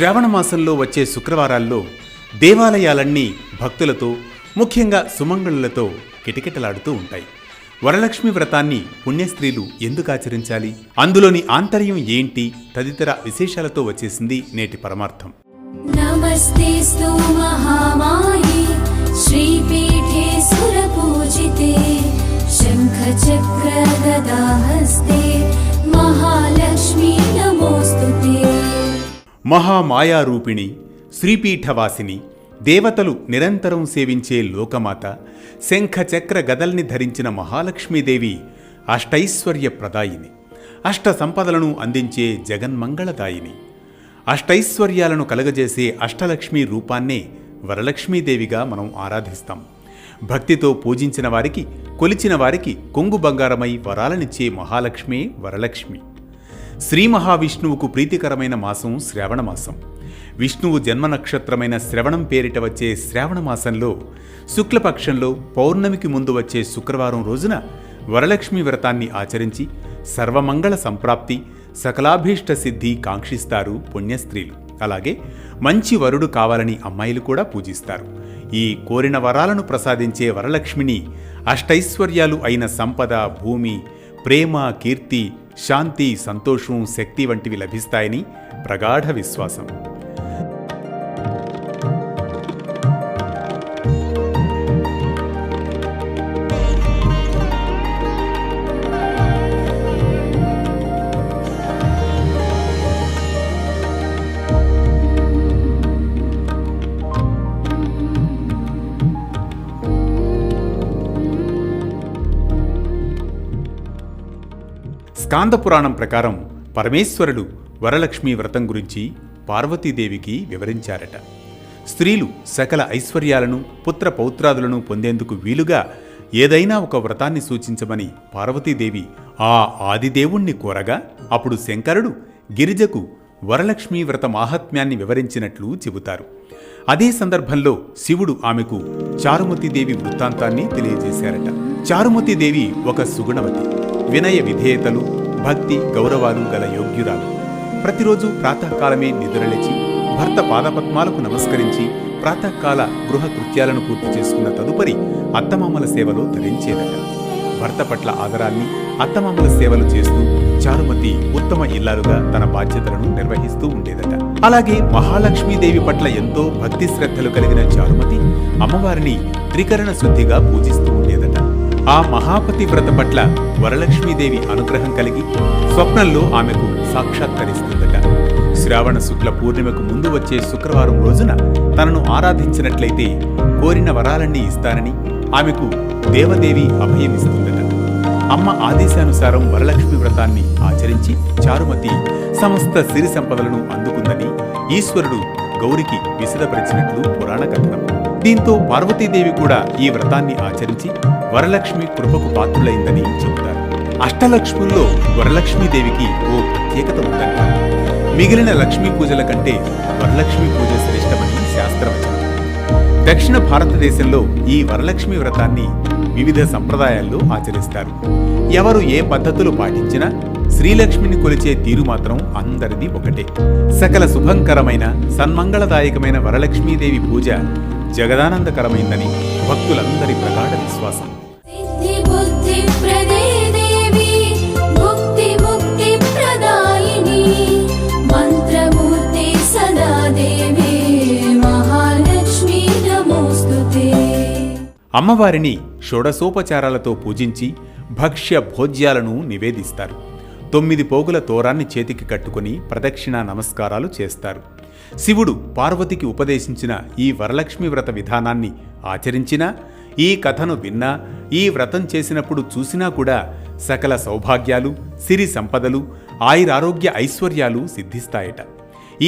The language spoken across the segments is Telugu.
శ్రావణ మాసంలో వచ్చే శుక్రవారాల్లో దేవాలయాలన్నీ భక్తులతో, ముఖ్యంగా సుమంగళులతో కిటకిటలాడుతూ ఉంటాయి. వరలక్ష్మి వ్రతాన్ని పుణ్యస్త్రీలు ఎందుకు ఆచరించాలి, అందులోని ఆంతర్యం ఏంటి తదితర విశేషాలతో వచ్చేసింది నేటి పరమార్థం. నమస్తేస్తు మహామాయే శ్రీపీఠే సురపూజితే శంఖ చక్ర గదాహస్తే మహాలక్ష్మీ నమోస్తుతే. మహామాయారూపిణి, శ్రీపీఠవాసిని, దేవతలు నిరంతరం సేవించే లోకమాత, శంఖ చక్ర గదల్ని ధరించిన మహాలక్ష్మీదేవి అష్టైశ్వర్య ప్రదాయిని, అష్ట సంపదలను అందించే జగన్మంగళదాయిని. అష్టైశ్వర్యాలను కలగజేసే అష్టలక్ష్మి రూపాన్నే వరలక్ష్మీదేవిగా మనం ఆరాధిస్తాం. భక్తితో పూజించిన వారికి, కొలిచిన వారికి కొంగు బంగారమై వరాలనిచ్చే మహాలక్ష్మే వరలక్ష్మి. శ్రీ మహావిష్ణువుకు ప్రీతికరమైన మాసం శ్రావణ మాసం. విష్ణువు జన్మ నక్షత్రమైన శ్రవణం పేరిట వచ్చే శ్రావణ మాసంలో శుక్లపక్షంలో పౌర్ణమికి ముందు వచ్చే శుక్రవారం రోజున వరలక్ష్మి వ్రతాన్ని ఆచరించి సర్వమంగళ సంప్రాప్తి, సకలాభీష్ట సిద్ధి కాంక్షిస్తారు పుణ్యస్త్రీలు. అలాగే మంచి వరుడు కావాలని అమ్మాయిలు కూడా పూజిస్తారు. ఈ కోరిన వరాలను ప్రసాదించే వరలక్ష్మిని అష్టైశ్వర్యాలు అయిన సంపద, భూమి, ప్రేమ, కీర్తి, శాంతి, సంతోషం, శక్తి వంటివి లభిస్తాయని ప్రగాఢ విశ్వాసం. స్కాందపురాణం ప్రకారం పరమేశ్వరుడు వరలక్ష్మి వ్రతం గురించి పార్వతీదేవికి వివరించారట. స్త్రీలు సకల ఐశ్వర్యాలను, పుత్ర పౌత్రాదులను పొందేందుకు వీలుగా ఏదైనా ఒక వ్రతాన్ని సూచించమని పార్వతీదేవి ఆ ఆదిదేవుణ్ణి కోరగా, అప్పుడు శంకరుడు గిరిజకు వరలక్ష్మీ వ్రత మాహాత్మ్యాన్ని వివరించినట్లు చెబుతారు. అదే సందర్భంలో శివుడు ఆమెకు చారుమతీదేవి వృత్తాంతాన్ని తెలియజేశారట. చారుమతీదేవి ఒక సుగుణవతి, వినయ విధేయతలు, భక్తి, గౌరవాలు గల యోగ్యురాలు. ప్రతిరోజు ప్రాతకాలమే నిద్రలేచి భర్త పాదపద్మాలకు నమస్కరించి ప్రాతకాల గృహ కృత్యాలను పూర్తి చేసుకున్న తదుపరి అత్తమామల సేవలో ధరించేదట. భర్త పట్ల ఆదరాన్ని, అత్తమామల సేవలు చేస్తూ చారుమతి ఉత్తమ ఇల్లాలుగా తన బాధ్యతలను నిర్వహిస్తూ ఉండేదట. అలాగే మహాలక్ష్మీదేవి పట్ల ఎంతో భక్తి శ్రద్ధలు కలిగిన చారుమతి అమ్మవారిని త్రికరణ శుద్ధిగా పూజిస్తూ ఉండేదట. ఆ మహాపతి వ్రత పట్ల వరలక్ష్మీదేవి అనుగ్రహం కలిగి స్వప్నంలో ఆమెకు సాక్షాత్కరిస్తుందట. శ్రావణ శుక్ల పూర్ణిమకు ముందు వచ్చే శుక్రవారం రోజున తనను ఆరాధించినట్లయితే కోరిన వరాలన్నీ ఇస్తానని ఆమెకు దేవదేవి అభయమిస్తుందట. అమ్మ ఆదేశానుసారం వరలక్ష్మి వ్రతాన్ని ఆచరించి చారుమతి సమస్త సిరి సంపదలను అందుకుందని ఈశ్వరుడు గౌరికి విశదపరిచినట్లు పురాణ కథనం. దీంతో పార్వతీదేవి కూడా ఈ వ్రతాన్ని ఆచరించి వరలక్ష్మి కృపకు పాత్రులైందని చెబుతారు. అష్టలక్ష్ముల్లో వరలక్ష్మీదేవికి ఓ ప్రత్యేకత ఉందంట. మిగిలిన లక్ష్మీ పూజల కంటే వరలక్ష్మి పూజ శ్రేష్టమని శాస్త్రవచనం. దక్షిణ భారతదేశంలో ఈ వరలక్ష్మి వ్రతాన్ని వివిధ సంప్రదాయాల్లో ఆచరిస్తారు. ఎవరు ఏ పద్ధతులు పాటించినా శ్రీలక్ష్మిని కొలిచే తీరు మాత్రం అందరిది ఒకటే. సకల శుభంకరమైన, సన్మంగళదాయకమైన వరలక్ష్మీదేవి పూజ జగదానందకరమైందని భక్తులందరి ప్రగాఢ విశ్వాసం. అమ్మవారిని షోడశోపచారాలతో పూజించి భక్ష్య భోజ్యాలను నివేదిస్తారు. 9 పోగుల తోరాన్ని చేతికి కట్టుకుని ప్రదక్షిణ నమస్కారాలు చేస్తారు. శివుడు పార్వతికి ఉపదేశించిన ఈ వరలక్ష్మి వ్రత విధానాన్ని ఆచరించినా, ఈ కథను విన్నా, ఈ వ్రతం చేసినప్పుడు చూసినా కూడా సకల సౌభాగ్యాలు, సిరి సంపదలు, ఆయురారోగ్య ఐశ్వర్యాలు సిద్ధిస్తాయట.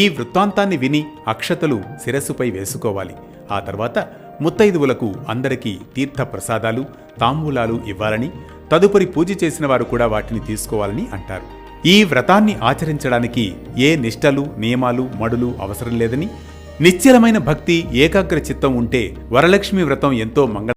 ఈ వృత్తాంతాన్ని విని అక్షతలు శిరస్సుపై వేసుకోవాలి. ఆ తర్వాత ముత్తైదువులకు అందరికీ తీర్థ ప్రసాదాలు, తాంబూలాలు ఇవ్వాలని, తదుపరి పూజ చేసిన వారు కూడా వాటిని తీసుకోవాలని అంటారు. ఈ వ్రతాన్ని ఆచరించడానికి ఏ నిష్టలు, నియమాలు, మడులు అవసరం లేదని, నిశ్చలమైన భక్తి, ఏకాగ్ర చిత్తం ఉంటే వరలక్ష్మి వ్రతం ఎంతో